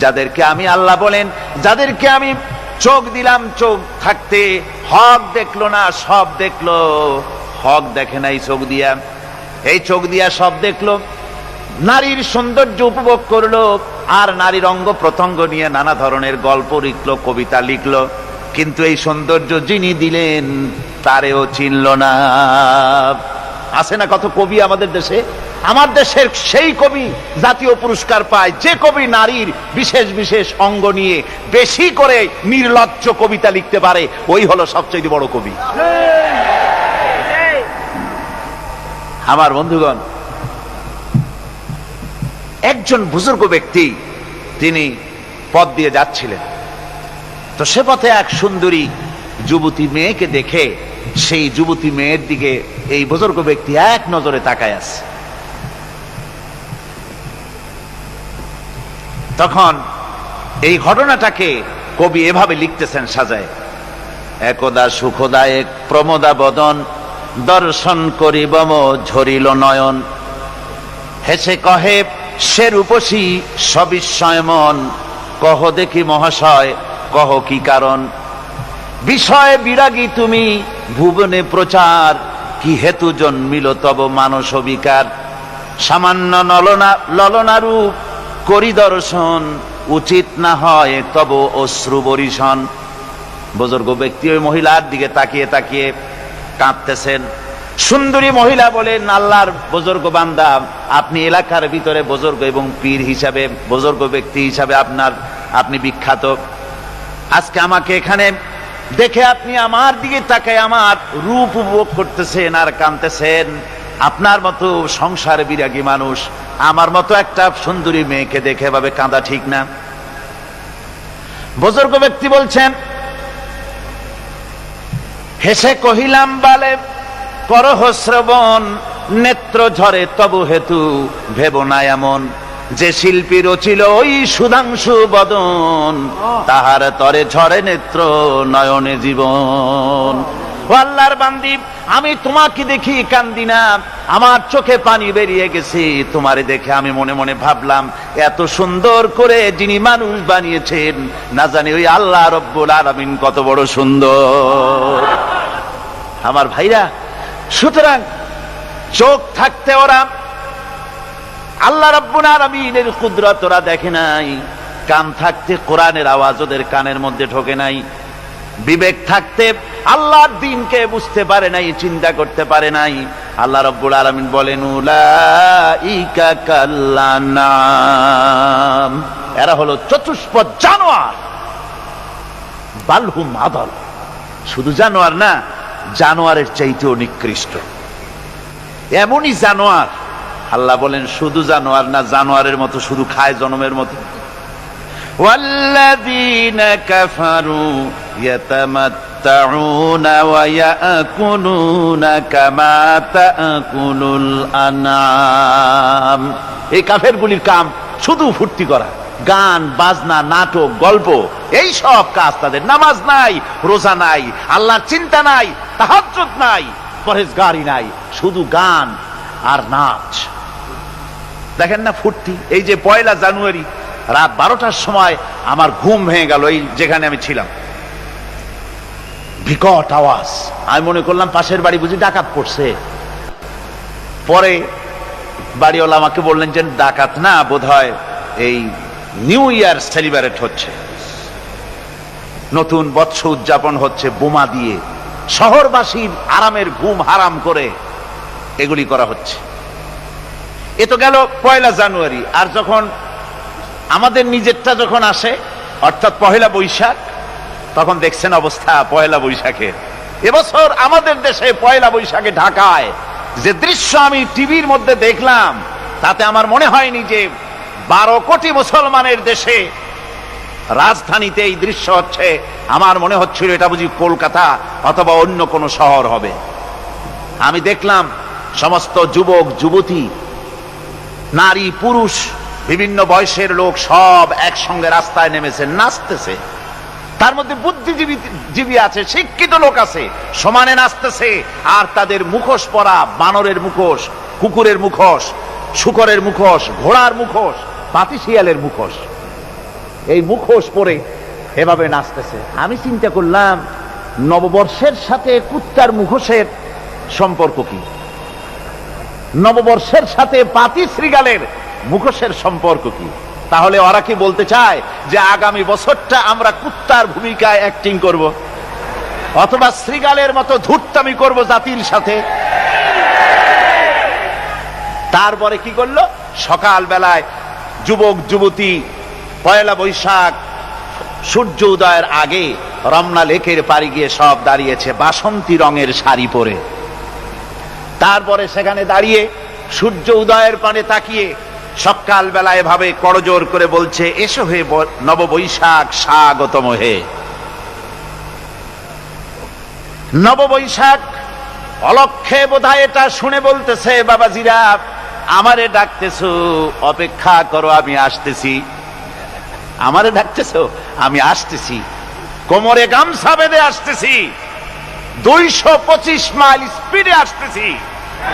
যাদেরকে আমি আল্লাহ বলেন, যাদেরকে আমি চোখ দিলাম, চোখ থাকতে হক দেখলো না, সব দেখলো, হক দেখে নাই চোখ দিয়া, এই চোখ দিয়া সব দেখলো, নারীর সৌন্দর্য উপভোগ করলো, আর নারীর অঙ্গ প্রত্যঙ্গ নিয়ে নানা ধরনের গল্প লিখলো, কবিতা লিখলো, কিন্তু এই সৌন্দর্য যিনি দিলেন তারেও চিনল না। আছে না কত কবি আমাদের দেশে? আমার দেশের সেই কবি জাতীয় পুরস্কার পায় যে কবি নারীর বিশেষ বিশেষ অঙ্গ নিয়ে বেশি করে নির্লজ্জ কবিতা লিখতে পারে, ওই হলো সবচেয়ে বড় কবি। আমার বন্ধুগণ, একজন বুজুর্গ ব্যক্তি তিনি পথ দিয়ে যাচ্ছিলেন, তো সে পথে এক সুন্দরী যুবতী মেয়েকে দেখে সেই যুবতী মেয়ের দিকে এই বুজুর্গ ব্যক্তি এক নজরে তাকায় আছে। তখন এই ঘটনাটাকে কবি এভাবে লিখতেছেন সাজায়: একদা সুখদায়ক প্রমোদা বদন, দর্শন করিব ঝরিল নয়ন, হেসে কহে সে রূপসী সবিস্ময় মন, কহ দেখি মহাশয় কহ কি কারণ, বিষয় বিরাগী তুমি ভুবনে প্রচার, কি হেতু জন্মিল তব মানস বিকার, সামান্য ললনা রূপ করি দর্শন, উচিত না হয় তব অশ্রু বরিশন। বুজুর্গ ব্যক্তি ওই মহিলার দিকে তাকিয়ে তাকিয়ে কাঁদতেছেন। সুন্দরী মহিলা বলেন, আল্লাহর বুজুর্গ বান্দা, আপনি এলাকার ভিতরে বুজুর্গ এবং পীর হিসাবে, বুজুর্গ ব্যক্তি হিসাবে আপনি বিখ্যাত, আজকে আমাকে এখানে দেখে আপনি আমার দিকে তাকায় আমার রূপ উপভোগ করতেছেন আর কাঁদতেছেন। আপনার মতো সংসার বিরাগী মানুষ আমার মতো একটা সুন্দরী মেয়েকে দেখে ভাবে কাঁদা ঠিক না। বুজুর্গ ব্যক্তি বলছেন, হেসে কহিলাম বালে করহ শ্রবণ, নেত্র ঝরে তবু হেতু ভেব না এমন, যে শিল্পী রচিল ওই সুধাংশু বদন, তাহার তরে ঝরে নেত্র নয়নে জীবন। ও আল্লাহর বান্দি, আমি তোমাকে দেখি কান্দি না, আমার চোখে পানি বেরিয়ে গেছে। তোমারে দেখে আমি মনে মনে ভাবলাম, এত সুন্দর করে যিনি মানুষ বানিয়েছেন, না জানি ওই আল্লাহ রব্বুল আলামিন কত বড় সুন্দর। আমার ভাইরা, সুতরাং চোখ থাকতে ওরা আল্লাহ রাব্বুল আলামিনের কুদরত ওরা দেখে নাই, কান থাকতে কোরআনের আওয়াজ ওদের কানের মধ্যে ঢোকে নাই, বিবেক থাকতে আল্লাহর দ্বীনকে বুঝতে পারে নাই, চিন্তা করতে পারে নাই। আল্লাহ রাব্বুল আলামিন বলেন, উলাইকা কাল্লানাম, এরা হলো চতুষ্পদ জানোয়ার, বালহুম আদাল, শুধু জানোয়ার না, জানোয়ারের চাইতেও নিকৃষ্ট। এমনই জানোয়ার, আল্লাহ বলেন শুধু জানোয়ার না, জানোয়ারের মতো শুধু খায় জনমের মতো। ওয়াল্লাযীনা কাফারু ইয়াতামাত্তাউনা ওয়া ইয়াকুলুনা কামা তাকুলুল আনআম, এই কাফেরগুলির কাম শুধু ফুর্তি করা, গান বাজনা, নাটক, গল্প, এই সব কাজ তাদের। নামাজ নাই, রোজা নাই, আল্লাহর চিন্তা নাই, তাহাজ্জুদ নাই, পরহেজগারি নাই, শুধু গান আর নাচ। দেখেন না ফুর্তি। এই যে 1 জানুয়ারি রাত 12টার সময় আমার ঘুম ভেঙে গেল, এই যেখানে আমি ছিলাম, বিকট আওয়াজ। আমি মনে করলাম পাশের বাড়ি বুঝি ডাকাত পড়ছে। পরে বাড়িওয়ালা আমাকে বললেন যে ডাকাত না, বোধহয় এই নিউ ইয়ার সেলিব্রেট হচ্ছে, নতুন বৎস উদযাপন হচ্ছে, বোমা দিয়ে শহরবাসীর আরামের ঘুম হারাম করে এগুলি করা হচ্ছে। এ তো গেল 1 জানুয়ারি। আর যখন আমাদের নিজেরটা যখন আসে, অর্থাৎ 1 বৈশাখ, তখন দেখছেন অবস্থা 1 বৈশাখে। এবছর আমাদের দেশে 1 বৈশাখে ঢাকায় যে দৃশ্য আমি টিভির মধ্যে দেখলাম, তাতে আমার মনে হয়নি যে 12 কোটি মুসলমানের দেশে রাজধানীতে এই দৃশ্য হচ্ছে। আমার মনে হচ্ছিল এটা বুঝি কলকাতা অথবা অন্য কোনো শহর হবে। আমি দেখলাম সমস্ত যুবক যুবতী, নারী পুরুষ, বিভিন্ন বয়সের লোক সব একসঙ্গে রাস্তায় নেমেছে, নাচতেছে। তার মধ্যে বুদ্ধিজীবী আছে, শিক্ষিত লোক আছে, সমানে নাচতেছে। আর তাদের মুখোশ পরা, বানরের মুখোশ, কুকুরের মুখোশ, শূকরের মুখোশ, ঘোড়ার মুখোশ, পাতিশিয়ালের মুখোশ। এই মুখোশ পরে এভাবে নাচতেছে। আমি চিন্তা করলাম নববর্ষের সাথে কুত্তার মুখোশের সম্পর্ক কি? নববর্ষের সাথে পাতি শ্রীগালের মুখোশের সম্পর্ক কি? তাহলে ওরা কি বলতে চায় যে আগামী বছরটা আমরা কুত্তার ভূমিকায় অ্যাক্টিং করব, অথবা শ্রীগালের মতো ধূর্তামি করব জাতির সাথে? তারপরে কি করলো? সকাল বেলায় যুবক যুবতী পয়লা বৈশাখ সূর্য উদয়ের আগে রমনা লেকের পাড়ি গিয়ে সব দাঁড়িয়েছে বাসন্তী রঙের শাড়ি পরে। তারপরে সেখানে দাঁড়িয়ে সূর্য উদয়ের পানে তাকিয়ে সকাল বেলায় ভাবে করজোর করে বলছে, এসো হে নববৈশাখ স্বাগতম হে। নববৈশাখ অলক্ষে বোধহয় এটা শুনে বলতেছে, বাবাজিরা আমারে ডাকতেছো, অপেক্ষা করো আমি আসতেছি। আমারে ডাকতেছো, আমি আসতেছি, কোমরে গামছা বেঁধে আসতেছি, 225 মাইল স্পিডে আসতেছি,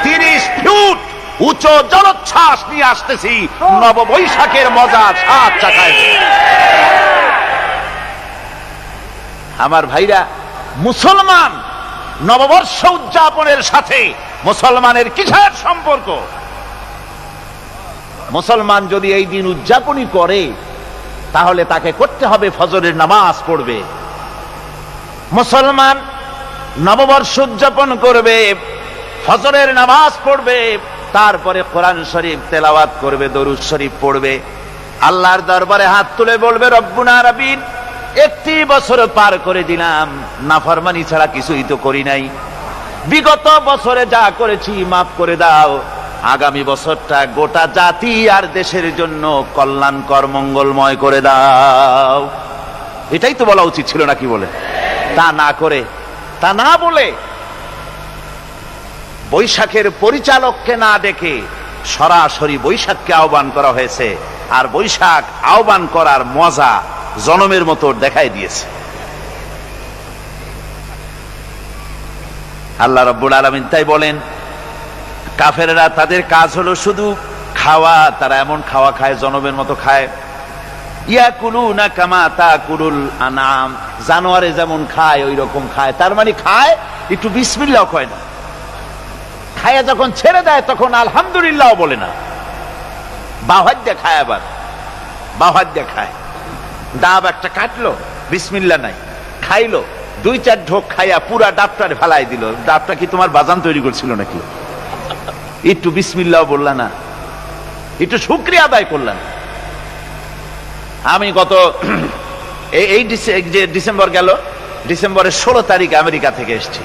30 ফুট উঁচু জলোচ্ছ্বাস নিয়ে আসতেছি, নববৈশাখের মজা সাত চাকায়। আমার ভাইরা, মুসলমান নববর্ষ উদযাপনের সাথে মুসলমানের কিসের সম্পর্ক? মুসলমান যদি এই দিন উদযাপনই করে তাহলে তাকে করতে হবে ফজরের নামাজ পড়বে। মুসলমান নববর্ষ উদযাপন করবে, ফজরের নামাজ পড়বে, তারপরে কোরআন শরীফ তেলাওয়াত করবে, দরুদ শরীফ পড়বে, আল্লাহর দরবারে হাত তুলে বলবে, রব্বুনা রাব্বিন, 1 বছর পার করে দিলাম, নাফরমানি ছাড়া কিছুই তো করি নাই, বিগত বছরে যা করেছি মাফ করে দাও, আগামী বছরটা গোটা জাতি আর দেশের জন্য কল্যাণকর মঙ্গলময় করে দাও। এটাই তো বলা উচিত ছিল নাকি বলে? তা না করে, তা না বলে, বৈশাখের পরিচালককে না ডেকে সরাসরি বৈশাখকে আহ্বান করা হয়েছে। আর বৈশাখ আহ্বান করার মজা জনমের মতো দেখাই দিয়েছে। আল্লাহ রাব্বুল আলামিন তাই বলেন, কাফেররা তাদের কাজ হলো শুধু খাওয়া, তারা এমন খাওয়া খায় জনমের মতো খায়। ইয়াকুলুনা কামা তাকুলুল আনাম, জানোয়ারে যেমন খায় ওই রকম খায়। তার মানে খায়, একটু বিসমিল্লাহ কয় না, খায়া যখন ছেড়ে দেয় তখন আলহামদুলিল্লাহ বলে না, বাহাদ দিয়ে খায়, আবার বাহাদ দিয়ে খায়। ডাব একটা কাটলো, বিসমিল্লাহ নাই, খাইলো, 2-4 ঢোক খাইয়া পুরা ডাবটারে ফেলাই দিল। ডাবটা কি তোমার বাজান তৈরি করছিল নাকি? একটু বিসমিল্লাহ বললা না, একটু শুকরিয়া আদায় করলেন। আমি গত এই যে ডিসেম্বর গেল, ডিসেম্বরের 16 তারিখ আমেরিকা থেকে এসেছি।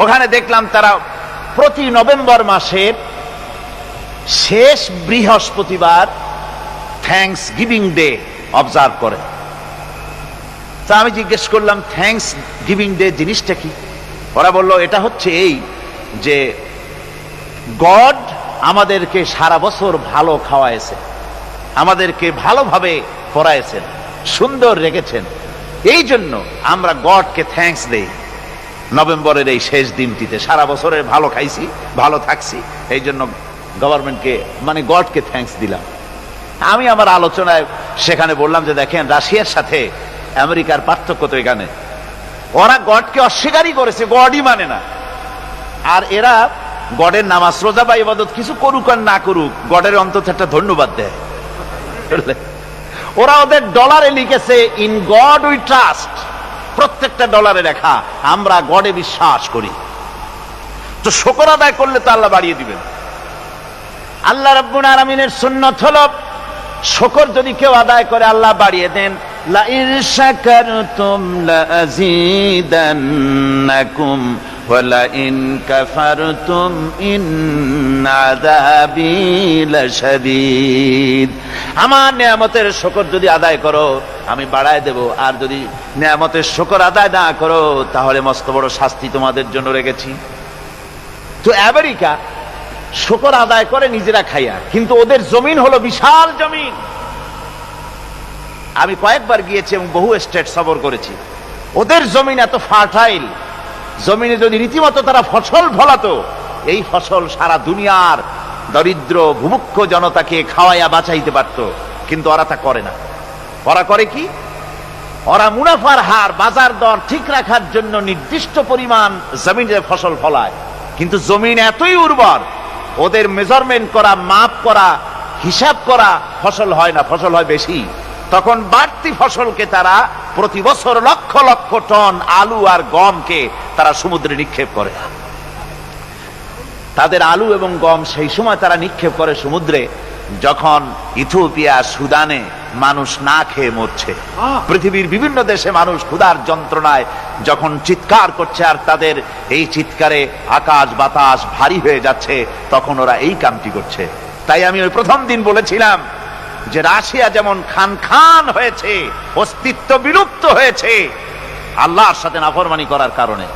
ওখানে দেখলাম তারা প্রতি নভেম্বর মাসের শেষ বৃহস্পতিবার থ্যাঙ্কস গিভিং ডে অবজার্ভ করে। তা আমি জিজ্ঞেস করলাম, থ্যাঙ্কস গিভিং ডে জিনিসটা কি? ওরা বলল, এটা হচ্ছে এই যে গড আমাদেরকে সারা বছর ভালো খাওয়াইছে, আমাদেরকে ভালোভাবে পড়াইছেন, সুন্দর রেখেছেন, এই জন্য আমরা গডকে থ্যাঙ্কস দেই নভেম্বরের এই শেষ দিনটিতে। সারা বছরের ভালো খাইছি, ভালো থাকছি, এই জন্য গভর্নমেন্টকে মানে গডকে থ্যাঙ্কস দিলাম। আমি আমার আলোচনায় সেখানে বললাম যে দেখেন, রাশিয়ার সাথে আমেরিকার পার্থক্য তো এখানে, ওরা গডকে অস্বীকারই করেছে, গডই মানে না। আর এরা গডের নামাজ রোজা বা ইবাদত কিছু করুক আর না করুক, গডের অন্তত একটা ধন্যবাদ দেয়। ওরা ওদের ডলারে লিখেছে, ইন গড উই ট্রাস্ট, প্রত্যেকটা ডলারে লেখা আমরা গডে বিশ্বাস করি। তো শুকর আদায় করলে তো আল্লাহ বাড়িয়ে দিবেন। আল্লাহ রাব্বুল আলামিনের সুন্নাত হলো, শুকর যদি কেউ আদায় করে আল্লাহ বাড়িয়ে দেন। লা ইন শাকারতুম লা আযীদান্নাকুম ওয়া লা ইন কাফারতুম ইন্না আযাবী লাশাদীদ। আমার নিয়ামতের শুকর যদি আদায় করো আমি বাড়ায় দেব, আর যদি নিয়ামতের শুকর আদায় না করো তাহলে মস্ত বড় শাস্তি তোমাদের জন্য রেখেছি। তো আমেরিকা শুকর আদায় করে নিজেরা খাইয়া, কিন্তু ওদের জমিন হলো বিশাল জমিন। আমি কয়েকবার গিয়েছি এবং বহু স্টেট সফর করেছি। ওদের জমিন এত ফার্টাইল, জমিনে যদি রীতিমতো তারা ফসল ফলাতো, এই ফসল সারা দুনিয়ার দরিদ্র ভূমুক্ষ জনতাকে খাওয়াইয়া বাঁচাইতে পারত, কিন্তু ওরা তা করে না। ওরা করে কি? ওরা মুনাফার হার, বাজার দর ঠিক রাখার জন্য নির্দিষ্ট পরিমাণ জমিনে ফসল ফলায়, কিন্তু জমিন এতই উর্বর, ওদের মেজারমেন্ট করা, মাপ করা, হিসাব করা ফসল হয় না, ফসল হয় বেশি। তখন বাড়তি ফসলকে তারা প্রতি বছর লক্ষ লক্ষ টন আলু আর গমকে তারা সমুদ্রে নিক্ষেপ করে। তাদের আলু এবং গম সেই সময় তারা নিক্ষেপ করে সমুদ্রে যখন ইথিওপিয়া, সুদানে মানুষ না খেয়ে মরছে। পৃথিবীর বিভিন্ন দেশে মানুষ ক্ষুধার যন্ত্রণায় যখন চিৎকার করছে আর তাদের এই চিৎকারে আকাশ বাতাস ভারী হয়ে যাচ্ছে, তখন ওরা এই কামটি করছে। তাই আমি ওই প্রথম দিন বলেছিলাম যে রাশিয়া যেমন খান খান হয়েছে, অস্তিত্ব বিলুপ্ত হয়েছে আল্লাহর সাথে নাফরমানি করার কারণে।